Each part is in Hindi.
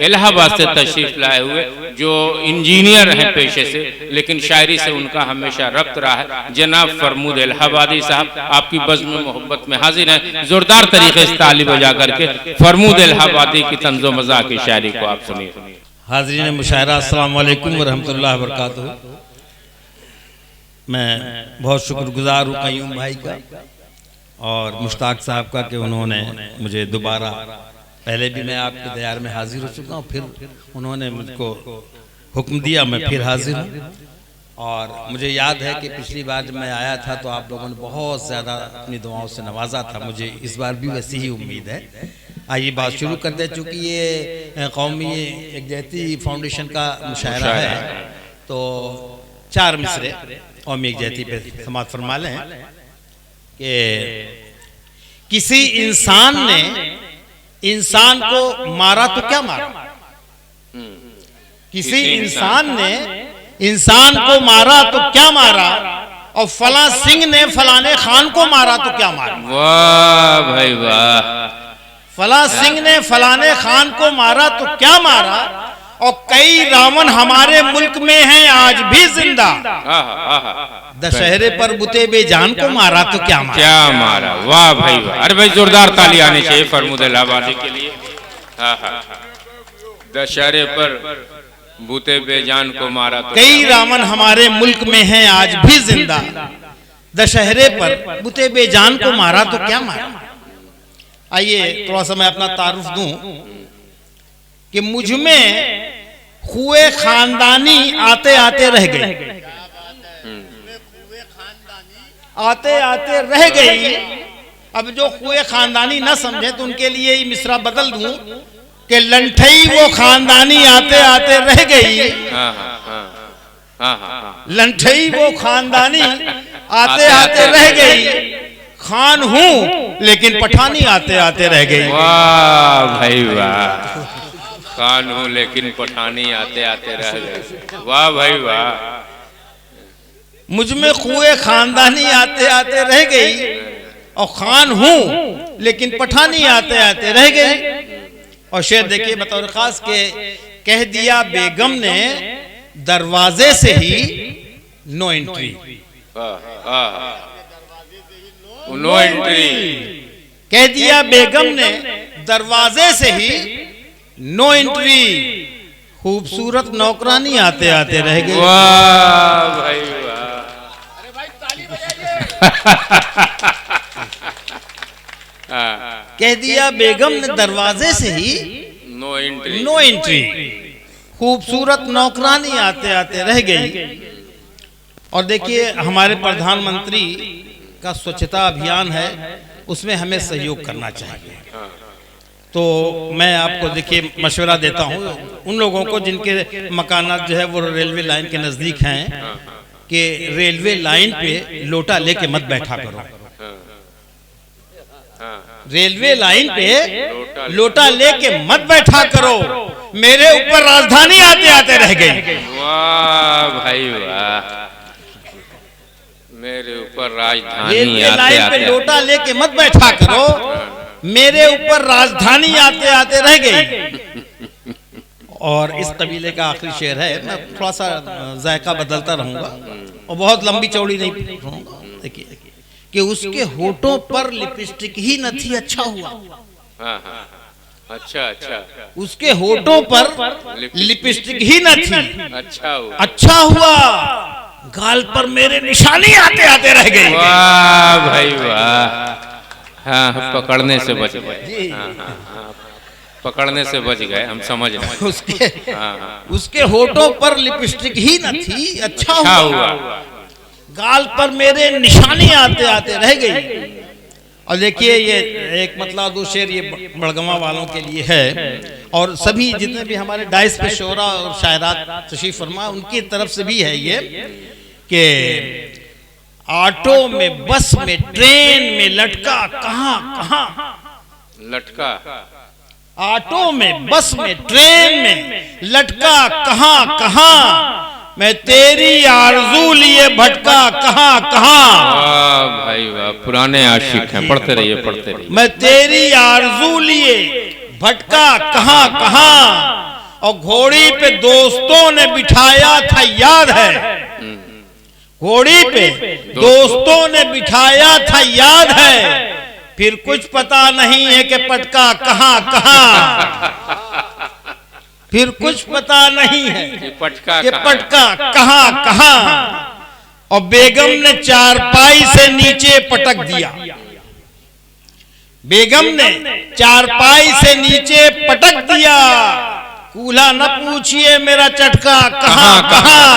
इलाहाबाद से तशरीफ लाए हुए, जो इंजीनियर हैं पेशे से, लेकिन शायरी से उनका हमेशा रब्त रहा है, जनाब फरमूद इलाहाबादी साहब आपकी बज़्म मोहब्बत में हाजिर हैं। जोरदार तरीके से ताली बजा करके फरमूद इलाहाबादी की तंज़ो मज़ा की शायरी को आप सुनिए। हाज़रीन मुशायरा, अस्सलाम वालेकुम व रहमतुल्लाहि व बरकातुहू। मैं बहुत शुक्रगुजार हूँ कयूम भाई का और मुश्ताक साहब का कि उन्होंने मुझे दोबारा, पहले भी मैं आपके दयार में हाजिर हो चुका हूँ, फिर उन्होंने मुझको हुक्म दिया, मैं फिर हाजिर हूँ। और मुझे याद है कि पिछली बार जब मैं आया था तो आप लोगों ने बहुत ज़्यादा अपनी दुआओं से नवाजा था। मुझे इस बार भी वैसी ही उम्मीद है। आइए बात शुरू कर दे, चूँकि ये कौमी यकजहती फाउंडेशन का मुशायरा है तो 4 मिसरे कौमी यकजहती पे समाअत फरमा लें कि किसी इंसान ने इंसान को मारा तो क्या मारा, किसी इंसान ने इंसान को मारा तो क्या मारा, और फला सिंह ने फलाने खान को मारा तो क्या मारा। वाह भाई वाह। फला सिंह ने फलाने खान को मारा तो क्या मारा, और कई रावण हमारे मुल्क में हैं आज भी जिंदा, दशहरे पर बुते बेजान को मारा तो क्या मारा। क्या मारा, वाह भाई वाह। अरे भाई जोरदार ताली आनी चाहिए फरमूद इलाहाबादी के लिए। दशहरे पर बुते बेजान को मारा तो कई रावण हमारे मुल्क में हैं आज भी जिंदा, दशहरे पर बुते बेजान को मारा तो क्या मारा। आइए थोड़ा सा मैं अपना तारुफ दूं कि मुझ में खुए खानदानी आते आते रह गई, आते आते रह गई। अब जो खुए खानदानी ना समझे तो उनके लिए ये मिसरा बदल दूं कि लंठई वो खानदानी आते आते रह गई। लंठई वो खानदानी आते आते रह गई, खान हूं लेकिन पठानी आते आते रह गई। वाह भाई वाह। खान हूं लेकिन पठानी आते आते रह गए। वाह भाई वाह। मुझ में खुए खानदानी आते आते रह गई, और खान हूं लेकिन पठानी आते आते रह गई। और शेर देखिए बतौर खास के, कह दिया बेगम ने दरवाजे से ही नो एंट्री। No entry. कह दिया बेगम ने दरवाजे से ही नो एंट्री, खूबसूरत नौकरानी आते आते रह गई। वाह भाई वाह। अरे भाई ताली बजाइए। कह दिया बेगम ने दरवाजे से ही नो एंट्री, नो एंट्री, खूबसूरत नौकरानी आते आते रह गई। और देखिए हमारे प्रधानमंत्री का स्वच्छता अभियान है, उसमें हमें सहयोग करना चाहिए। तो मैं आपको देखिए मशवरा देता हूँ उन लोगों को जिनके मकानात जो है वो रेलवे लाइन के नज़दीक हैं कि रेलवे लाइन पे लोटा लेके मत बैठा करो। रेलवे लाइन पे लोटा लेके मत बैठा करो। मेरे ऊपर राजधानी आते आते रह गई। वाह भाई वाह। मेरे ऊपर राजधानी रेलवे आते लाइन पे आते लोटा लेके मत बैठा करो, मेरे ऊपर राजधानी आते आते रह गई। और इस कबीले का आखिरी शेर है, मैं थोड़ा सा जायका बदलता रहूंगा और बहुत लंबी चौड़ी नहीं रहूंगा। देखिए कि उसके होठों पर लिपस्टिक ही न थी, अच्छा हुआ। अच्छा अच्छा। उसके होठों पर लिपस्टिक ही न थी, अच्छा हुआ। अच्छा हुआ। गाल पर मेरे निशानी आते आते रह गई। वाह भाई वाह। हाँ, पकड़ने से बच गए। पकड़ने से बच गए, हम समझ रहे। उसके होठों पर लिपस्टिक ही न थी, अच्छा हुआ। गाल पर मेरे निशानी आते आते रह गई। और देखिए ये एक मतलब दो शेर ये बड़गवा वालों के लिए है, और सभी जितने भी हमारे डाइस पे शोरा और शायरात तशरीफ फरमा उनकी तरफ से भी है ये कि ऑटो में, बस में, ट्रेन में लटका कहां कहां लटका। ऑटो में, बस में, ट्रेन में लटका कहां कहां, मैं तेरी आरज़ू लिए भटका कहां कहां। वाह भाई वाह, पुराने आशिक हैं, पढ़ते रहिए पढ़ते रहिए। मैं तेरी आरज़ू लिए भटका कहां कहां, और घोड़ी पे दोस्तों ने बिठाया था याद है, घोड़ी पे दोस्तों ने बिठाया था याद है, फिर कुछ पता नहीं है कि पटका कहां कहां, फिर कुछ पता नहीं है कि पटका कहां कहां, और बेगम ने चारपाई से नीचे पटक दिया, बेगम ने चारपाई से नीचे पटक दिया, कूल्हा न पूछिए मेरा चटका कहां कहां,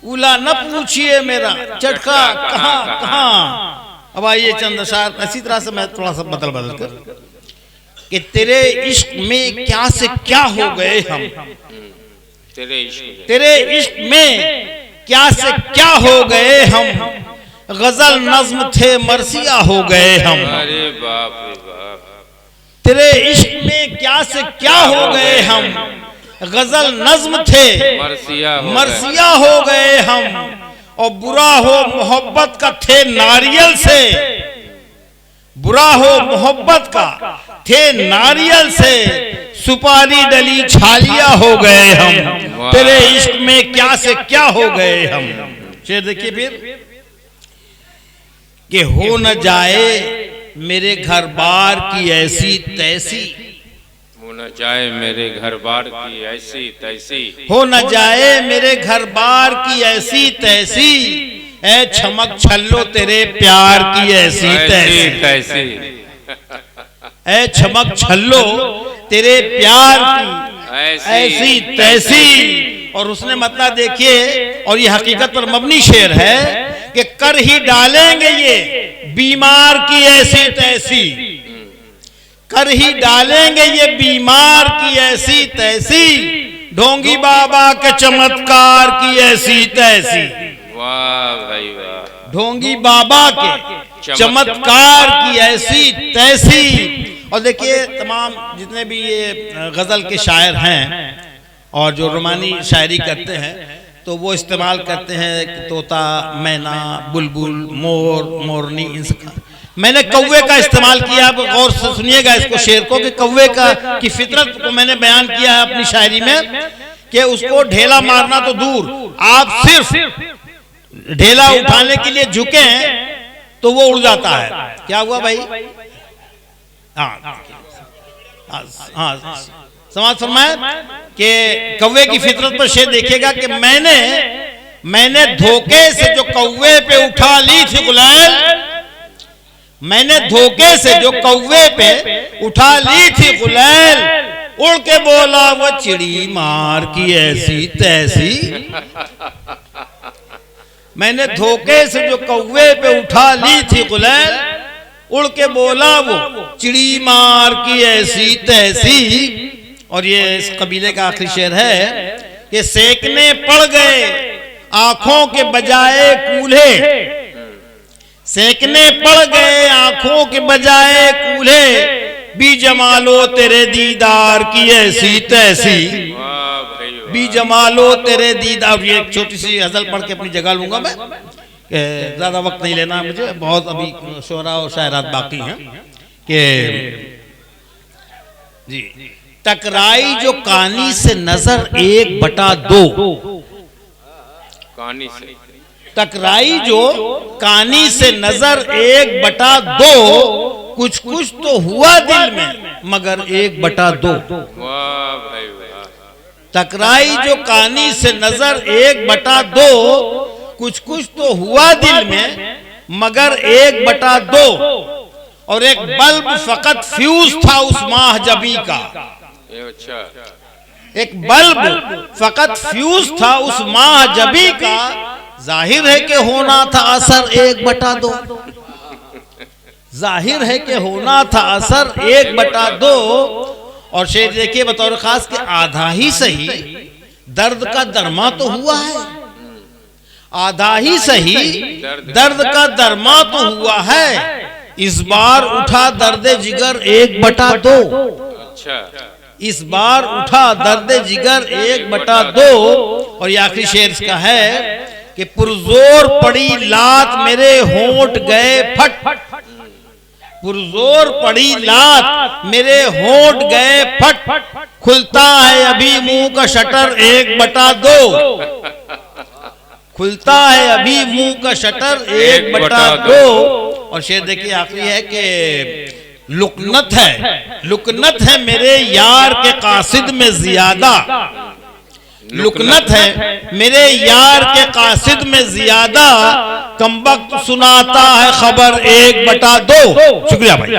कूल्हा न पूछिए मेरा चटका कहां कहां। अब आइए चंद अशार इसी तरह से मैं थोड़ा सा बदल कर कि तेरे इश्क में क्या से क्या हो गए हम, तेरे इश्क में क्या से क्या हो गए हम, गजल नज्म थे मरसिया हो गए हम, अरे बाप रे बाप, तेरे इश्क में क्या से क्या हो गए हम, गजल नज्म थे मरसिया हो गए हम, और बुरा हो मोहब्बत का थे नारियल से, बुरा हो मोहब्बत का थे नारियल से, सुपारी डली छालिया हो गए हम, तेरे इश्क में क्या से क्या हो गए हम। शेर देखिए फिर कि हो न जाए मेरे घर बार की ऐसी तैसी, हो न जाए मेरे घर बार की ऐसी तैसी, हो न जाए मेरे घर बार की ऐसी तैसी, ऐ छमक छल्लो तेरे प्यार की ऐसी तैसी, ऐ छमक छल्लो तेरे प्यार की ऐसी तैसी। और उसने मतलब देखिए, और ये हकीकत पर मबनी शेर है कि कर ही डालेंगे ये बीमार की ऐसी तैसी, कर ही डालेंगे ये बीमार की ऐसी तैसी, ढोंगी बाबा के चमत्कार की ऐसी तैसी। वाह भाई वाह, ढोंगी बाबा के चमत्कार की ऐसी तैसी। और देखिए तमाम जितने भी ये गजल के शायर हैं और जो रोमानी शायरी करते हैं, तो वो इस्तेमाल करते हैं तोता, मैना, बुलबुल, मोर, मोरनी, इन सब। मैंने कौवे का इस्तेमाल किया, आप गौर से सुनिएगा इसको शेर को, कि कौवे की फितरत को मैंने बयान किया है अपनी शायरी में, कि उसको ढेला मारना तो दूर, आप सिर्फ ढेला उठाने के लिए झुके तो वो उड़ जाता है। क्या हुआ भाई? हाँ हाँ, समाज फरमाए कि कौवे की फितरत पर शेर देखिएगा कि मैंने धोखे से जो कौवे पे उठा ली थी गुलाल, मैंने धोखे से जो कौवे पे उठा ली थी गुलाल, उड़ के बोला वो चिड़ी मार की ऐसी तैसी। मैंने धोखे से जो कौवे पे उठा ली थी गुलाल, उड़ के बोला वो चिड़ी मार की ऐसी तैसी। और ये इस कबीले का आखिरी शेर है कि सेकने पड़ गए आंखों के बजाय कूल्हे, सेकने पड़ गए आंखों के बजाय कूल्हे, बी जमालो तेरे दीदार की ऐसी तैसी, बी जमालो तेरे दीदार। ये छोटी सी गजल पढ़ के अपनी जगह लूंगा मैं, ज्यादा वक्त नहीं लेना मुझे, बहुत अभी शोरा और शायरात बाकी हैं। कि जी, टकराई जो कानी से नजर 1/2, कानी से टकराई जो कानी से नजर 1/2, कुछ कुछ तो हुआ दिल में मगर 1/2। वाह भाई वाह, टकराई जो कानी से नजर 1/2, कुछ कुछ तो हुआ दिल में मगर 1/2। और एक बल्ब फकत फ्यूज था उस माह जबी का, अच्छा, एक बल्ब फकत फ्यूज था उस माह जबी का, जाहिर है कि होना था असर 1/2, जाहिर है कि होना था असर 1/2। और शेर देखिए बतौर खास के आधा ही सही दर्द का दरमा तो हुआ है, आधा ही सही दर्द का दरमा तो हुआ है, इस बार उठा दर्द जिगर 1/2। अच्छा, इस बार उठा दर्द जिगर 1/2। और ये आखिरी शेर इसका है कि पुरजोर पड़ी लात मेरे होंठ गए फट, पुरजोर पड़ी लात, मेरे होंठ गए फट, खुलता है अभी मुंह का शटर 1/2, खुलता है अभी मुंह का शटर 1/2। और शेर देखिए आखिरी है कि लुकनत है मेरे यार के कासिद में ज्यादा, लुकनत है मेरे यार के कासिद में ज्यादा, कमबख्त सुनाता है खबर 1/2। शुक्रिया भाई।